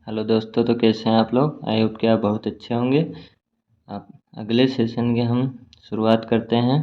Hello दोस्तों, तो कैसे हैं आप लोग। आई होप कि आप बहुत अच्छे होंगे। आप अगले सेशन की हम शुरुआत करते हैं।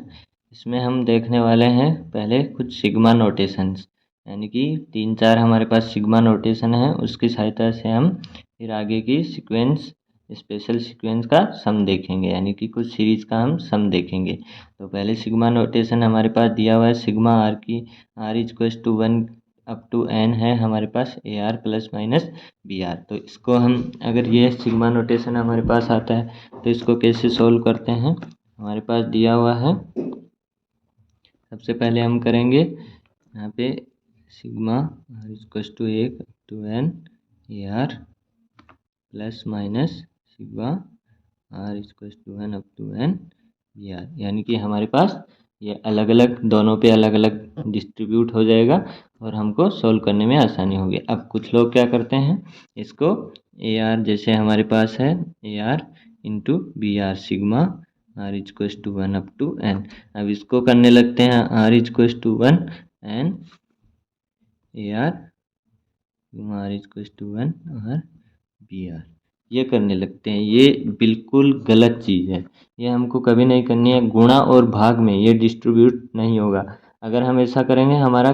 इसमें हम देखने वाले हैं पहले कुछ सिग्मा नोटेशंस, यानी कि 3-4 हमारे पास सिग्मा नोटेशन है। उसकी सहायता से हम फिर आगे की सीक्वेंस, स्पेशल सीक्वेंस का सम देखेंगे, यानी कि कुछ सीरीज़ का हम सम देखेंगे। तो पहले सिग्मा नोटेशन हमारे पास दिया हुआ है सिग्मा आर की, R is equals to 1 up to N है हमारे पास A are plus minus B R. तो इसको हम, अगर ये सिग्मा नोटेशन हमारे पास आता है तो इसको कैसे सोल्व करते हैं, हमारे पास दिया हुआ है। सबसे पहले हम करेंगे यहाँ पे sigma r equals to 1 to n a are plus minus sigma r equals to 1 up to n b r, यानी कि हमारे पास ये अलग अलग, दोनों पे अलग अलग डिस्ट्रीब्यूट हो जाएगा और हमको सोल्व करने में आसानी होगी। अब कुछ लोग क्या करते हैं, इसको ए आर, जैसे हमारे पास है a r into b r sigma r equals to 1 up to n. अब इसको करने लगते हैं r equals to 1 n a r sigma r equals to 1 और बी आर, ये करने लगते हैं। ये बिल्कुल गलत चीज़ है, ये हमको कभी नहीं करनी है। गुणा और भाग में ये डिस्ट्रीब्यूट नहीं होगा। अगर हम ऐसा करेंगे हमारा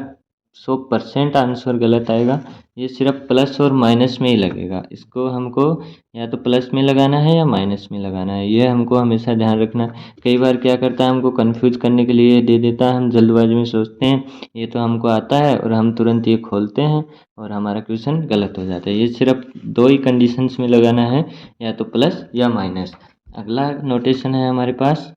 100% आंसर गलत आएगा। ये सिर्फ प्लस और माइनस में ही लगेगा। इसको हमको या तो प्लस में लगाना है या माइनस में लगाना है, ये हमको हमेशा ध्यान रखना है। कई बार क्या करता है, हमको कंफ्यूज करने के लिए दे देता है। हम जल्दबाजी में सोचते हैं ये तो हमको आता है और हम तुरंत ये खोलते हैं और हमारा क्वेश्चन गलत हो जाता है। ये सिर्फ दो ही कंडीशंस में लगाना है, या तो प्लस या माइनस। अगला नोटेशन है हमारे पास,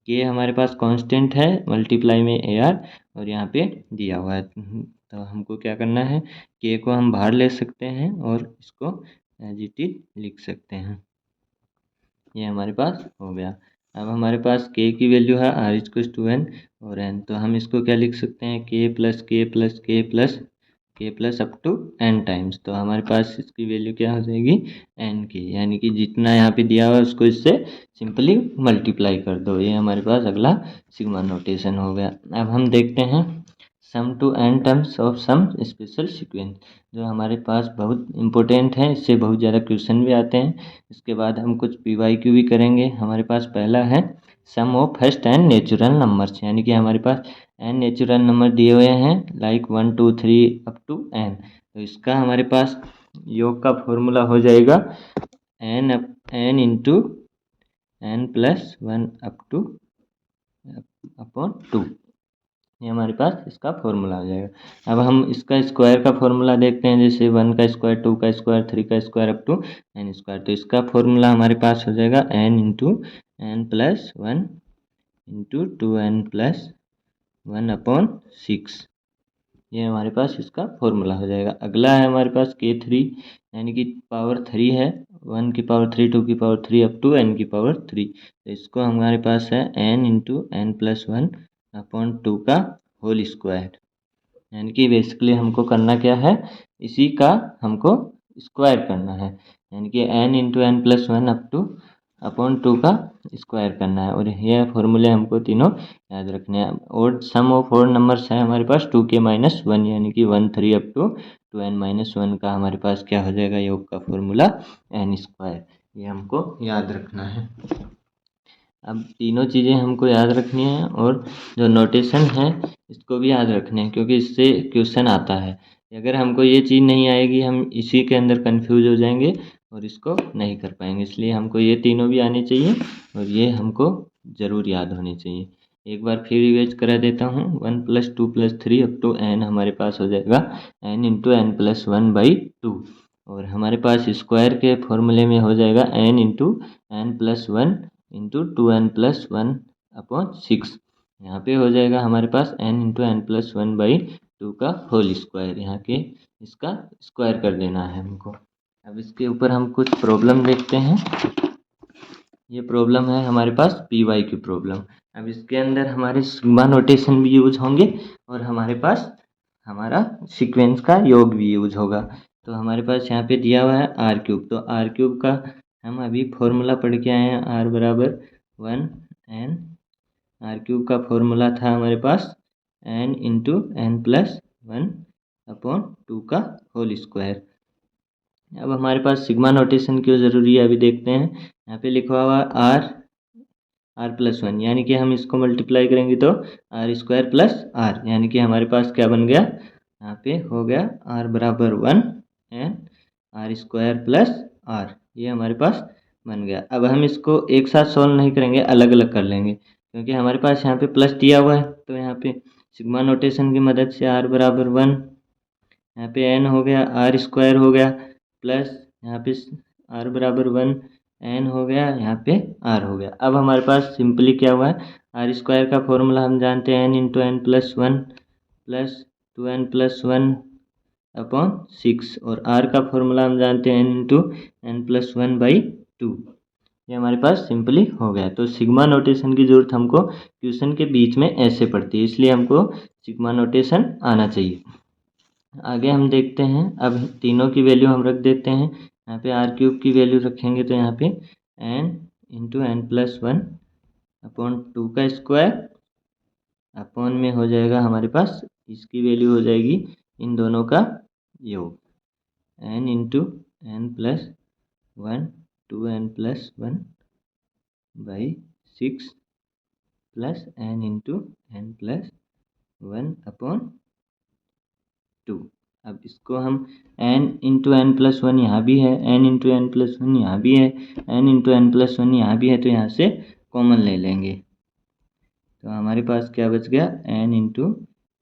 ये हमारे पास कांस्टेंट है मल्टीप्लाई में ए आर और यहाँ पे दिया हुआ है। तो हमको क्या करना है, के को हम बाहर ले सकते हैं और इसको एज इट इज लिख सकते हैं। ये हमारे पास हो गया। अब हमारे पास के की वैल्यू है आर इक्वल्स टू एन और एन, तो हम इसको क्या लिख सकते हैं, के plus k plus k plus k plus up to n times. तो हमारे पास इसकी वैल्यू क्या हो जाएगी, एन की, यानी कि जितना यहाँ पे दिया हुआ है उसको इससे सिंपली मल्टीप्लाई कर दो। ये हमारे पास अगला सिग्मा नोटेशन हो गया। अब हम देखते हैं sum to N terms of some special sequence, जो हमारे पास बहुत इंपॉर्टेंट है। इससे बहुत ज़्यादा क्वेश्चन भी आते हैं। इसके बाद हम कुछ PYQ भी करेंगे। हमारे पास पहला है sum of first N natural numbers, यानी कि हमारे पास एन नेचुरल नंबर दिए हुए हैं लाइक 1 2 3 अप टू एन। तो इसका हमारे पास योग का फॉर्मूला हो जाएगा n into N plus 1 up to upon 2। ये हमारे पास इसका फॉर्मूला आ जाएगा। अब हम इसका स्क्वायर का फॉर्मूला देखते हैं, जैसे 1 का स्क्वायर, 2 का स्क्वायर, 3 का square up to n square. तो इसका फॉर्मूला हमारे पास हो जाएगा n into N plus 1 into 2n plus 1 upon 6। ये हमारे पास इसका फॉर्मूला हो जाएगा। अगला है हमारे पास K3, यानी कि पावर 3 है, 1 की पावर 3, 2 की पावर 3 अप टू n की पावर 3। तो इसको हमारे पास है n into N plus 1 upon 2 का होल स्क्वायर, यानी कि बेसिकली हमको करना क्या है, इसी का हमको स्क्वायर करना है, यानी कि n into N plus 1 up to upon 2 का स्क्वायर करना है। और ये फॉर्मूले हमको तीनों याद रखने हैं। और सम ऑफ 4 नंबर्स है हमारे पास 2k माइनस 1, यानी कि 1 3 अप टू 2n माइनस 1 का हमारे पास क्या हो जाएगा, योग का फॉर्मूला एन स्क्वायर। ये हमको याद रखना है। अब तीनों चीज़ें हमको याद रखनी है और जो नोटेशन है इसको भी याद रखने हैं, क्योंकि इससे क्वेश्चन आता है। अगर हमको ये चीज़ नहीं आएगी, हम इसी के अंदर कंफ्यूज हो जाएंगे और इसको नहीं कर पाएंगे। इसलिए हमको ये तीनों भी आने चाहिए और ये हमको ज़रूर याद होने चाहिए। एक बार फिर रिवाइज करा देता हूँ। 1 plus 2 plus 3 up to n हमारे पास हो जाएगा n into N plus 1 by 2। और हमारे पास स्क्वायर के फॉर्मूले में हो जाएगा n into N plus 1 into 2n plus 1 upon 6। यहाँ पे हो जाएगा हमारे पास n into N plus 1 by 2 का होल स्क्वायर। यहाँ के इसका स्क्वायर कर देना है हमको। अब इसके ऊपर हम कुछ प्रॉब्लम देखते हैं। ये प्रॉब्लम है हमारे पास PYQ प्रॉब्लम। अब इसके अंदर हमारे सिग्मा नोटेशन भी यूज होंगे और हमारे पास हमारा सीक्वेंस का योग भी यूज होगा। तो हमारे पास यहाँ पे दिया हुआ है आर क्यूब। तो आर क्यूब का हम अभी फॉर्मूला पढ़ के आए हैं, आर बराबर 1 एन। आर क्यूब का फॉर्मूला था हमारे पास N into N plus 1 upon 2 का होल स्क्वायर। अब हमारे पास सिग्मा नोटेशन क्यों ज़रूरी है अभी देखते हैं। यहाँ पे लिखा हुआ r+1, यानी कि हम इसको मल्टीप्लाई करेंगे तो r² + r, यानी कि हमारे पास क्या बन गया, यहाँ पे हो गया r बराबर 1 एंड r² + r, ये हमारे पास बन गया। अब हम इसको एक साथ सॉल्व नहीं करेंगे, अलग अलग कर लेंगे, क्योंकि हमारे पास यहाँ पे प्लस दिया हुआ है, तो यहाँ पे सिग्मा नोटेशन की मदद से r बराबर 1, यहाँ पे n हो गया, r² हो गया, प्लस यहाँ पे r बराबर 1, n हो गया, यहाँ पे r हो गया। अब हमारे पास सिंपली क्या हुआ है, r² का फॉर्मूला हम जानते हैं n × n+1 प्लस 2n+1/6, और r का फॉर्मूला हम जानते हैं n × n+1/2। ये हमारे पास सिंपली हो गया। तो सिग्मा नोटेशन की ज़रूरत हमको क्वेश्चन के बीच में ऐसे पड़ती है, इसलिए हमको सिग्मा नोटेशन आना चाहिए। आगे हम देखते हैं, अब तीनों की वैल्यू हम रख देते हैं। यहाँ पे r³ की वैल्यू रखेंगे तो यहाँ पे n × n+1/2 का स्क्वायर अपॉन में हो जाएगा हमारे पास, इसकी वैल्यू हो जाएगी इन दोनों का योग, n × n+1 2n+1/6 plus n × n+1/2। अब इसको हम n × n+1 यहाँ भी है, n × n+1 यहाँ भी है, n × n+1 यहाँ भी है, तो यहाँ से कॉमन ले लेंगे, तो हमारे पास क्या बच गया, n ×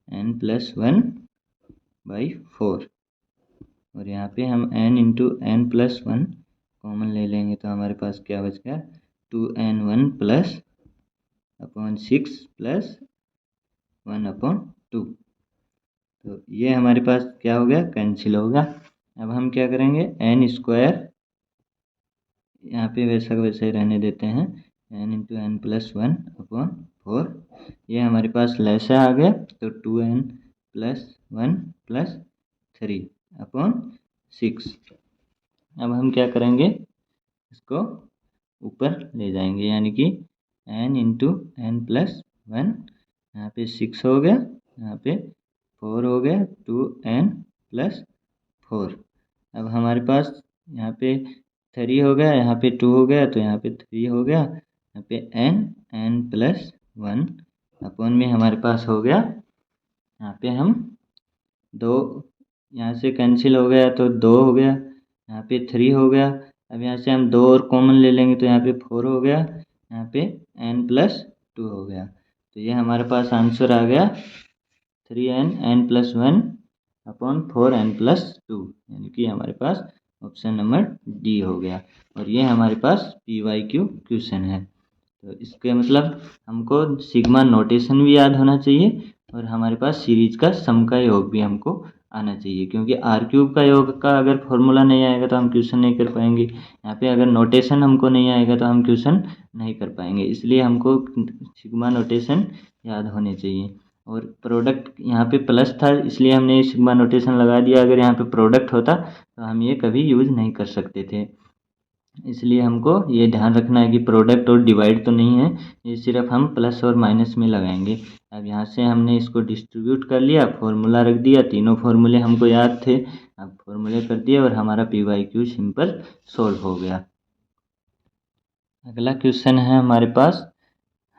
n+1/4, और यहाँ पे हम n × n+1 कॉमन ले लेंगे, तो हमारे पास क्या बच गया, 2n1+/6 प्लस 1/2। तो ये हमारे पास क्या हो गया, कैंसिल होगा। अब हम क्या करेंगे, n² यहाँ पे वैसा का वैसा ही रहने देते हैं, n × n+1/4, ये हमारे पास लैसा आ गया, तो 2n+1+3/6। अब हम क्या करेंगे, इसको ऊपर ले जाएंगे, यानी कि n × n+1, यहाँ पे 6 हो गया, यहाँ पे 4 हो गया, 2n+4। अब हमारे पास यहाँ पे 3 हो गया, यहाँ पे 2 हो गया, तो यहाँ पे 3 हो गया, यहाँ पे n+1 अपॉन में हमारे पास हो गया, यहाँ पे हम 2 यहाँ से कैंसिल हो गया, तो 2 हो गया, यहाँ पे 3 हो गया। अब यहाँ से हम 2 और कॉमन ले लेंगे, तो यहाँ पे 4 हो गया, यहाँ पे n+2 हो गया। तो ये हमारे पास आंसर आ गया 3n n+1/4n+2, यानी कि हमारे पास ऑप्शन नंबर डी हो गया, और ये हमारे पास PYQ क्वेश्चन है। तो इसके मतलब हमको सिग्मा नोटेशन भी याद होना चाहिए, और हमारे पास सीरीज का सम का योग भी हमको आना चाहिए, क्योंकि r³ का योग का अगर फॉर्मूला नहीं आएगा तो हम क्वेश्चन नहीं कर पाएंगे। यहाँ पे अगर नोटेशन हमको नहीं आएगा तो हम क्वेश्चन नहीं कर पाएंगे, इसलिए हमको सिग्मा नोटेशन याद होने चाहिए। और प्रोडक्ट यहाँ पे प्लस था, इसलिए हमने सिग्मा नोटेशन लगा दिया, अगर यहाँ पे प्रोडक्ट होता तो हम ये कभी यूज़ नहीं कर सकते थे। इसलिए हमको ये ध्यान रखना है कि प्रोडक्ट और डिवाइड तो नहीं है, ये सिर्फ हम प्लस और माइनस में लगाएंगे। अब यहाँ से हमने इसको डिस्ट्रीब्यूट कर लिया, फॉर्मूला रख दिया, तीनों फार्मूले हमको याद थे, अब फॉर्मूले कर दिए और हमारा PYQ सिंपल सॉल्व हो गया। अगला क्वेश्चन है हमारे पास,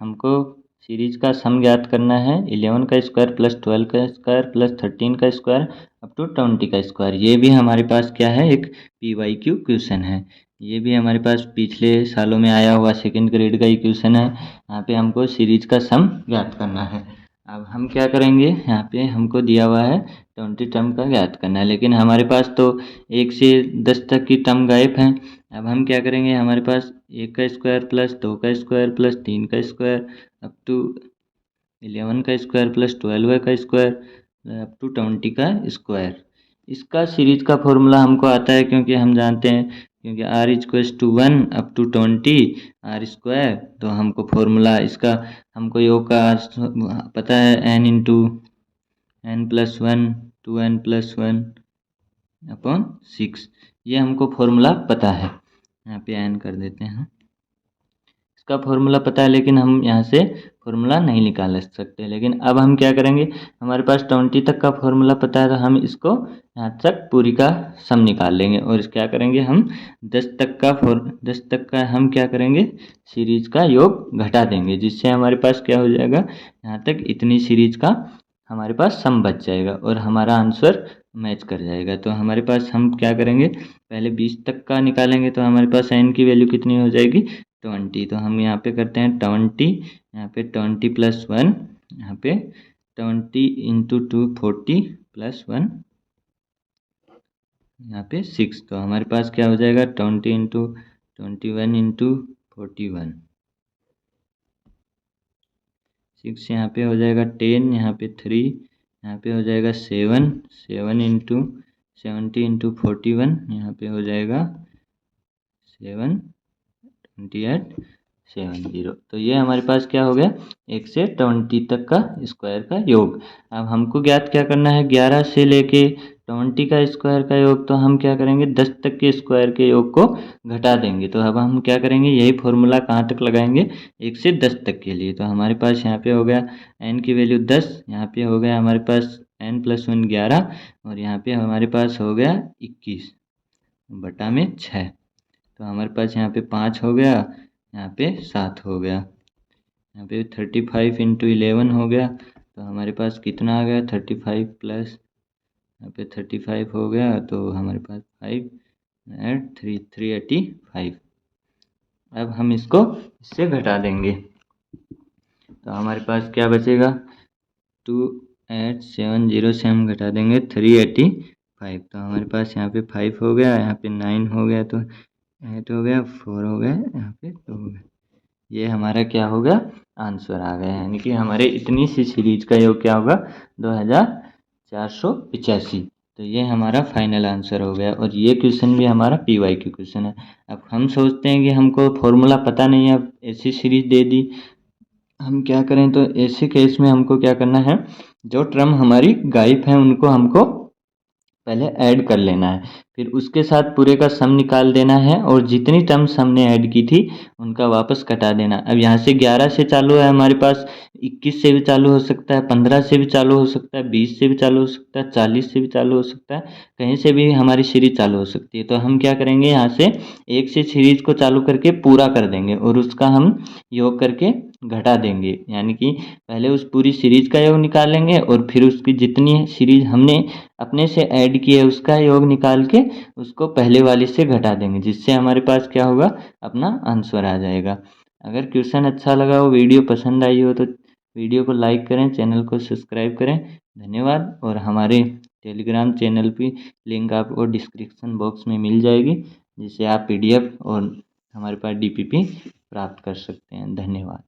हमको सीरीज का सम ज्ञात करना है, 11 का स्क्वायर प्लस 12 का स्क्वायर प्लस 13 का स्क्वायर अप टू 20 का स्क्वायर। ये भी हमारे पास क्या है, एक PYQ क्वेश्चन है। ये भी हमारे पास पिछले सालों में आया हुआ सेकंड ग्रेड का ही क्वेश्चन है। यहाँ पे हमको सीरीज का सम ज्ञात करना है। अब हम क्या करेंगे, यहाँ पे हमको दिया हुआ है 20 टर्म का ज्ञात करना है, लेकिन हमारे पास तो 1 से 10 तक की टर्म गायब हैं। अब हम क्या करेंगे, हमारे पास 1 का स्क्वायर प्लस 2 का स्क्वायर प्लस 3 का स्क्वायर अप टू 11 का स्क्वायर प्लस 12 का स्क्वायर अप टू 20 का स्क्वायर। इसका सीरीज का फॉर्मूला हमको आता है, क्योंकि हम जानते हैं, क्योंकि r=1 अप टू 20 r², तो हमको फॉर्मूला इसका हमको योग का पता है, n × n+1 2n+1/6, ये हमको फॉर्मूला पता है। यहाँ पे n कर देते हैं, उसका फॉर्मूला पता है, लेकिन हम यहाँ से फॉर्मूला नहीं निकाल सकते। लेकिन अब हम क्या करेंगे, हमारे पास 20 तक का फॉर्मूला पता है, तो हम इसको यहाँ तक पूरी का सम निकाल लेंगे। और क्या करेंगे, हम 10 तक का हम क्या करेंगे, सीरीज का योग घटा देंगे, जिससे हमारे पास क्या हो जाएगा, यहाँ तक इतनी सीरीज का हमारे पास सम बच जाएगा और हमारा आंसर मैच कर जाएगा। तो हमारे पास हम क्या करेंगे, पहले 20 तक का निकालेंगे, तो हमारे पास n की वैल्यू कितनी हो जाएगी, 20। तो हम यहाँ पे करते हैं 20, यहाँ पे 20 + 1, यहाँ पे 20 × 2 40 + 1, यहाँ पे 6। तो हमारे पास क्या हो जाएगा, 20 × 21 × 41, 6 यहाँ पे हो जाएगा 10, यहाँ पे 3, यहाँ पे हो जाएगा 7, 7 × 70 × 41, यहाँ पे हो जाएगा 7, 28, 70। तो ये हमारे पास क्या हो गया, 1 से 20 तक का स्क्वायर का योग। अब हमको ज्ञात क्या करना है, 11 से लेके 20 का स्क्वायर का योग। तो हम क्या करेंगे, 10 तक के स्क्वायर के योग को घटा देंगे। तो अब हम क्या करेंगे, यही फॉर्मूला कहाँ तक लगाएंगे, 1 से 10 तक के लिए। तो हमारे पास यहाँ पे हो गया n की वैल्यू 10, यहाँ पे हो गया हमारे पास n + 1 11, और यहाँ पे हमारे पास हो गया 21 बटा में 6। तो हमारे पास यहाँ पे 5 हो गया, यहाँ पे 7 हो गया, यहाँ पे 35 × 11 हो गया। तो हमारे पास कितना आ गया, 35 प्लस यहाँ पे 35 हो गया, तो हमारे पास 5 ऐड 3 385। अब हम इसको इससे घटा देंगे, तो हमारे पास क्या बचेगा, 2870 से हम घटा देंगे 385। तो हमारे पास यहाँ पे 5 हो गया, यहाँ पे 9 हो गया, तो 8 हो गया, 4 हो गया, यहाँ पे 2 हो गया। ये हमारा क्या होगा, आंसर आ गया। यानी कि हमारे इतनी सी सीरीज का योग क्या होगा, 2485। तो ये हमारा फाइनल आंसर हो गया। और ये क्वेश्चन भी हमारा PYQ क्वेश्चन है। अब हम सोचते हैं कि हमको फॉर्मूला पता नहीं है, अब ऐसी सीरीज दे दी, हम क्या करें। तो ऐसे केस में हमको क्या करना है, जो टर्म हमारी गायब है उनको हमको पहले ऐड कर लेना है, फिर उसके साथ पूरे का सम निकाल देना है, और जितनी टर्म्स हमने ऐड की थी उनका वापस कटा देना। अब यहाँ से 11 से चालू है हमारे पास, 21 से भी चालू हो सकता है, 15 से भी चालू हो सकता है, 20 से भी चालू हो सकता है, 40 से भी चालू हो सकता है, कहीं से भी हमारी सीरीज चालू हो सकती है। तो हम क्या करेंगे, यहाँ से 1 से सीरीज को चालू करके पूरा कर देंगे, और उसका हम योग करके घटा देंगे। यानी कि पहले उस पूरी सीरीज का योग निकालेंगे, और फिर उसकी जितनी सीरीज हमने अपने से ऐड किए उसका योग निकाल के उसको पहले वाले से घटा देंगे, जिससे हमारे पास क्या होगा, अपना आंसर आ जाएगा। अगर क्वेश्चन अच्छा लगा हो, वीडियो पसंद आई हो, तो वीडियो को लाइक करें, चैनल को सब्सक्राइब करें। धन्यवाद। और हमारे टेलीग्राम चैनल की लिंक आपको डिस्क्रिप्शन बॉक्स में मिल जाएगी, जिससे आप PDF और हमारे पास DPP प्राप्त कर सकते हैं। धन्यवाद।